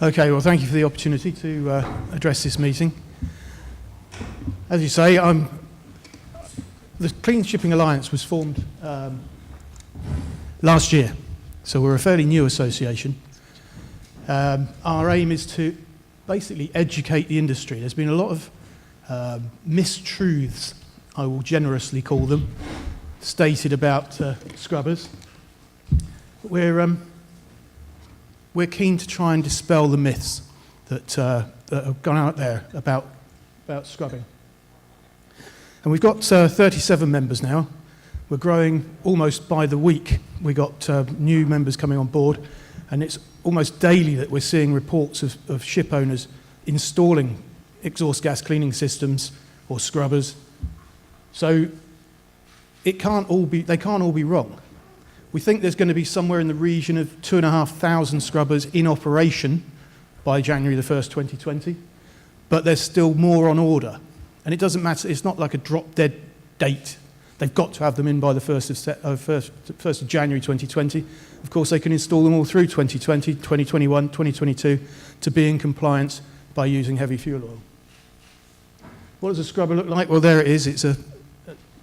Okay, well, thank you for the opportunity to address this meeting. As you say, the Clean Shipping Alliance was formed last year, so we're a fairly new association. Our aim is to basically educate the industry. There's been a lot of mistruths, I will generously call them, stated about scrubbers. We're keen to try and dispel the myths that have gone out there about scrubbing. And we've got 37 members now. We're growing almost by the week. We've got new members coming on board, and it's almost daily that we're seeing reports of ship owners installing exhaust gas cleaning systems or scrubbers. So they can't all be wrong. We think there's going to be somewhere in the region of 2,500 scrubbers in operation by January the 1st, 2020, but there's still more on order. And it doesn't matter, it's not like a drop-dead date. They've got to have them in by the 1st of January 2020. Of course, they can install them all through 2020, 2021, 2022 to be in compliance by using heavy fuel oil. What does a scrubber look like? Well, there it is.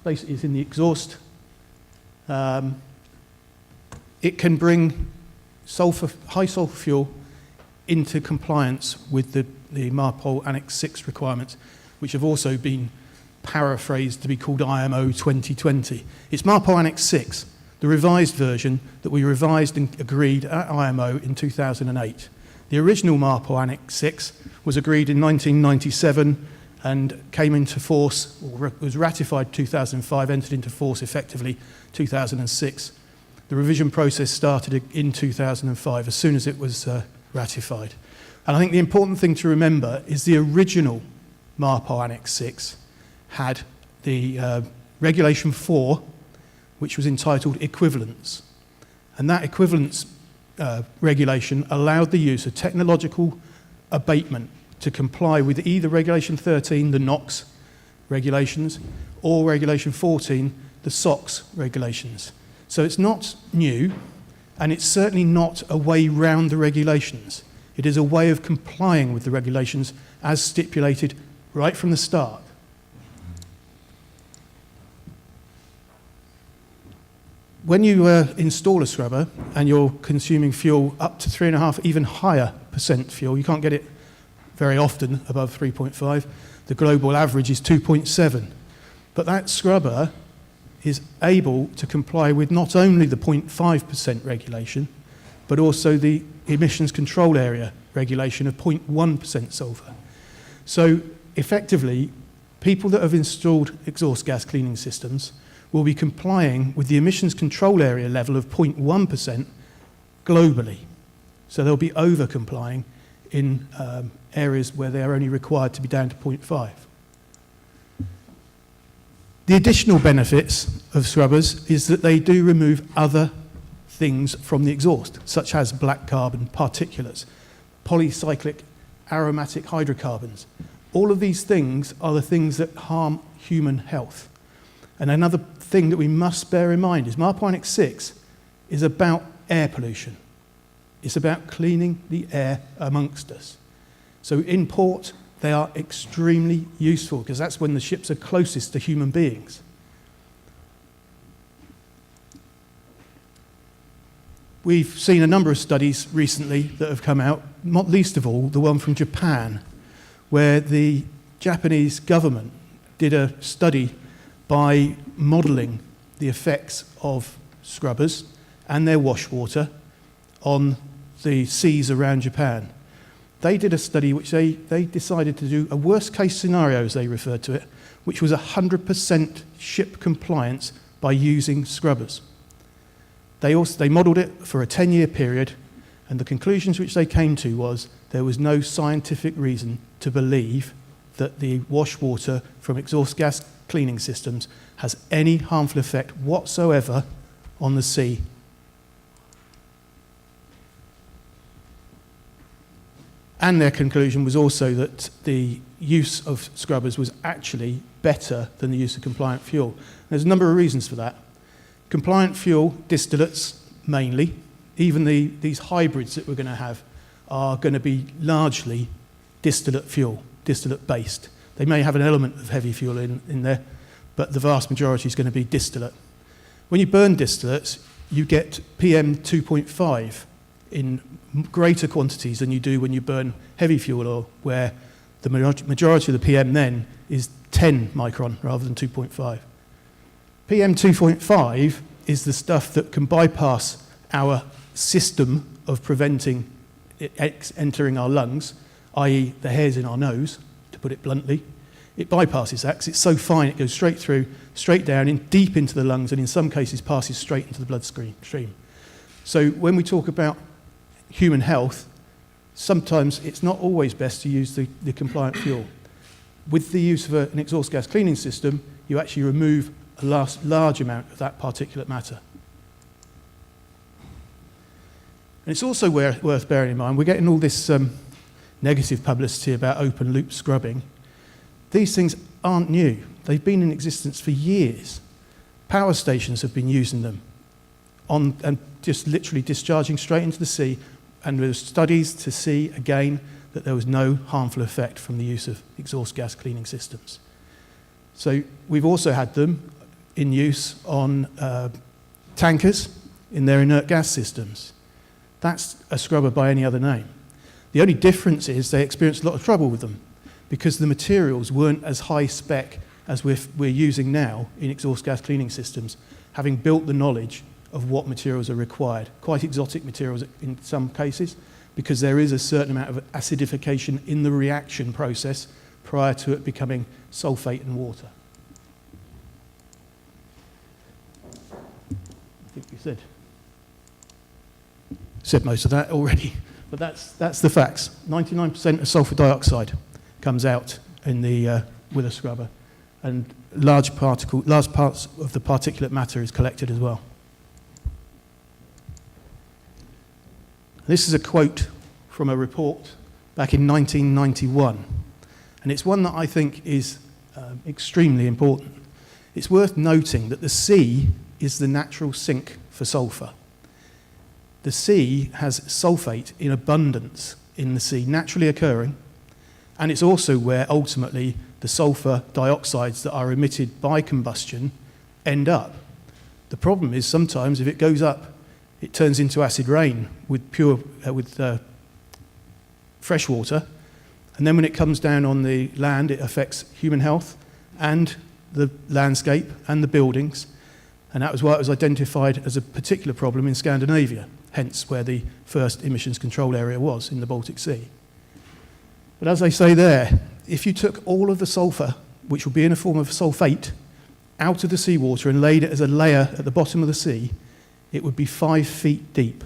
Basically, it's in the exhaust. It can bring high sulfur fuel into compliance with the MARPOL Annex 6 requirements, which have also been paraphrased to be called IMO 2020. It's MARPOL Annex 6, the revised version that we revised and agreed at IMO in 2008. The original MARPOL Annex 6 was agreed in 1997 and came into force, or was ratified 2005, entered into force effectively 2006. The revision process started in 2005, as soon as it was ratified. And I think the important thing to remember is the original MARPOL Annex 6 had the Regulation 4, which was entitled Equivalence. And that equivalence regulation allowed the use of technological abatement to comply with either Regulation 13, the NOx regulations, or Regulation 14, the SOx regulations. So it's not new, and it's certainly not a way round the regulations. It is a way of complying with the regulations as stipulated right from the start. When you install a scrubber and you're consuming fuel up to 3.5%, even higher percent fuel, you can't get it very often above 3.5. The global average is 2.7. But that scrubber is able to comply with not only the 0.5% regulation, but also the emissions control area regulation of 0.1% sulfur. So effectively, people that have installed exhaust gas cleaning systems will be complying with the emissions control area level of 0.1% globally. So they'll be over-complying in areas where they are only required to be down to 0.5. The additional benefits of scrubbers is that they do remove other things from the exhaust, such as black carbon, particulates, polycyclic aromatic hydrocarbons. All of these things are the things that harm human health. And another thing that we must bear in mind is MARPOL Annex 6 is about air pollution. It's about cleaning the air amongst us. So in port, they are extremely useful because that's when the ships are closest to human beings. We've seen a number of studies recently that have come out, not least of all the one from Japan, where the Japanese government did a study by modelling the effects of scrubbers and their wash water on the seas around Japan. They did a study which they decided to do a worst case scenario, as they referred to it, which was 100% ship compliance by using scrubbers. They modelled it for a 10-year period, and the conclusions which they came to was there was no scientific reason to believe that the wash water from exhaust gas cleaning systems has any harmful effect whatsoever on the sea. And their conclusion was also that the use of scrubbers was actually better than the use of compliant fuel. There's a number of reasons for that. Compliant fuel, distillates mainly, even these hybrids that we're going to have, are going to be largely distillate fuel, distillate based. They may have an element of heavy fuel in there, but the vast majority is going to be distillate. When you burn distillates, you get PM 2.5 in greater quantities than you do when you burn heavy fuel oil, where the majority of the PM then is 10 micron rather than 2.5. PM 2.5 is the stuff that can bypass our system of preventing it entering our lungs, i.e. the hairs in our nose, to put it bluntly. It bypasses that because it's so fine it goes straight through, straight down, deep into the lungs, and in some cases passes straight into the bloodstream. So when we talk about human health, sometimes it's not always best to use the compliant fuel. With the use of an exhaust gas cleaning system, you actually remove a large amount of that particulate matter. And it's also worth bearing in mind, we're getting all this negative publicity about open loop scrubbing. These things aren't new. They've been in existence for years. Power stations have been using them and just literally discharging straight into the sea, and there were studies to see, again, that there was no harmful effect from the use of exhaust gas cleaning systems. So we've also had them in use on tankers in their inert gas systems. That's a scrubber by any other name. The only difference is they experienced a lot of trouble with them because the materials weren't as high spec as we're using now in exhaust gas cleaning systems, having built the knowledge of what materials are required. Quite exotic materials in some cases, because there is a certain amount of acidification in the reaction process prior to it becoming sulfate and water. I think you said most of that already, but that's the facts. 99% of sulfur dioxide comes out in the with a scrubber, and large parts of the particulate matter is collected as well. This is a quote from a report back in 1991, and it's one that I think is extremely important. It's worth noting that the sea is the natural sink for sulfur. The sea has sulfate in abundance in the sea, naturally occurring, and it's also where ultimately the sulfur dioxides that are emitted by combustion end up. The problem is sometimes if it goes up, it turns into acid rain with fresh water, and then when it comes down on the land, it affects human health and the landscape and the buildings, and that was why it was identified as a particular problem in Scandinavia, hence where the first emissions control area was in the Baltic Sea. But as they say there, if you took all of the sulfur, which will be in a form of sulfate, out of the seawater and laid it as a layer at the bottom of the sea, it would be 5 feet deep.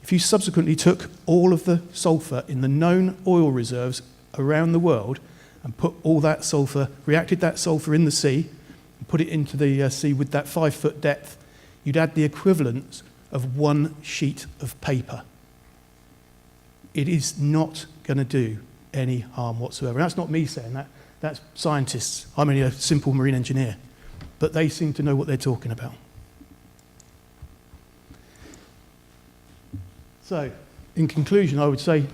If you subsequently took all of the sulfur in the known oil reserves around the world and put all that sulfur, reacted that sulfur in the sea, and put it into the sea with that 5 foot depth, you'd add the equivalent of 1 sheet of paper. It is not going to do any harm whatsoever. And that's not me saying that, that's scientists. I'm only a simple marine engineer, but they seem to know what they're talking about. So, in conclusion, I would say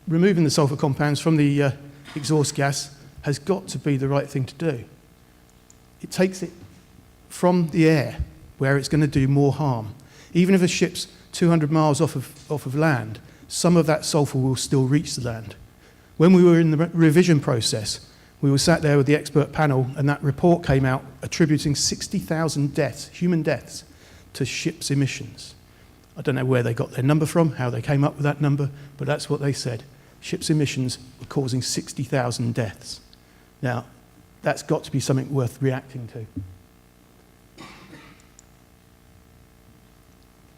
removing the sulfur compounds from the exhaust gas has got to be the right thing to do. It takes it from the air where it's going to do more harm. Even if a ship's 200 miles off of land, some of that sulfur will still reach the land. When we were in the revision process, we were sat there with the expert panel, and that report came out attributing 60,000 deaths, human deaths, to ships' emissions. I don't know where they got their number from, how they came up with that number, but that's what they said. Ships' emissions were causing 60,000 deaths. Now, that's got to be something worth reacting to.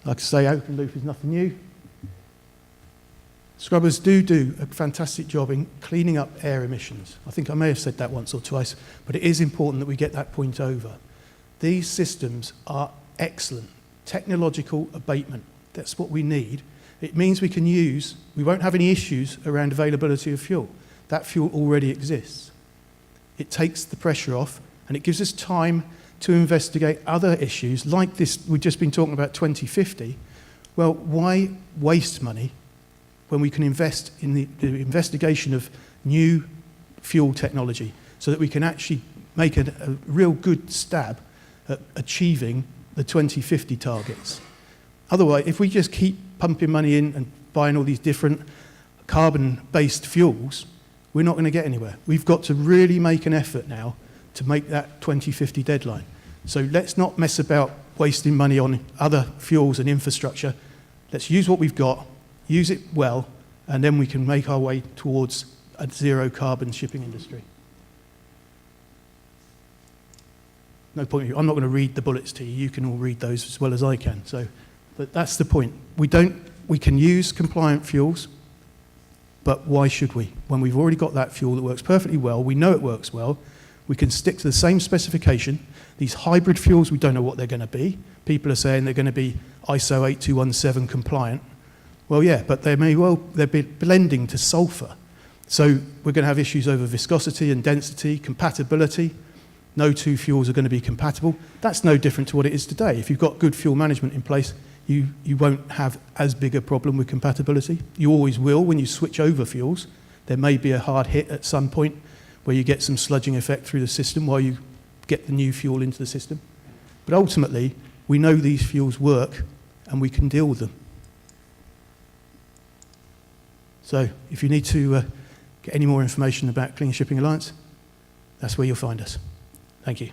Like I say, open loop is nothing new. Scrubbers do a fantastic job in cleaning up air emissions. I think I may have said that once or twice, but it is important that we get that point over. These systems are excellent. Technological abatement, that's what we need. It means we won't have any issues around availability of fuel. That fuel already exists. It takes the pressure off, and it gives us time to investigate other issues like this. We've just been talking about 2050. Well, why waste money when we can invest in the investigation of new fuel technology so that we can actually make a real good stab at achieving the 2050 targets. Otherwise, if we just keep pumping money in and buying all these different carbon-based fuels, we're not going to get anywhere. We've got to really make an effort now to make that 2050 deadline. So let's not mess about wasting money on other fuels and infrastructure. Let's use what we've got, use it well, and then we can make our way towards a zero carbon shipping industry. No point. I'm not going to read the bullets to you. You can all read those as well as I can. So, but that's the point. We can use compliant fuels, but why should we? When we've already got that fuel that works perfectly well, we know it works well, we can stick to the same specification. These hybrid fuels, we don't know what they're going to be. People are saying they're going to be ISO 8217 compliant. Well, yeah, but they're blending to sulfur. So we're going to have issues over viscosity and density, compatibility. No two fuels are going to be compatible. That's no different to what it is today. If you've got good fuel management in place, you won't have as big a problem with compatibility. You always will when you switch over fuels. There may be a hard hit at some point where you get some sludging effect through the system while you get the new fuel into the system. But ultimately, we know these fuels work and we can deal with them. So if you need to get any more information about Clean Shipping Alliance, that's where you'll find us. Thank you.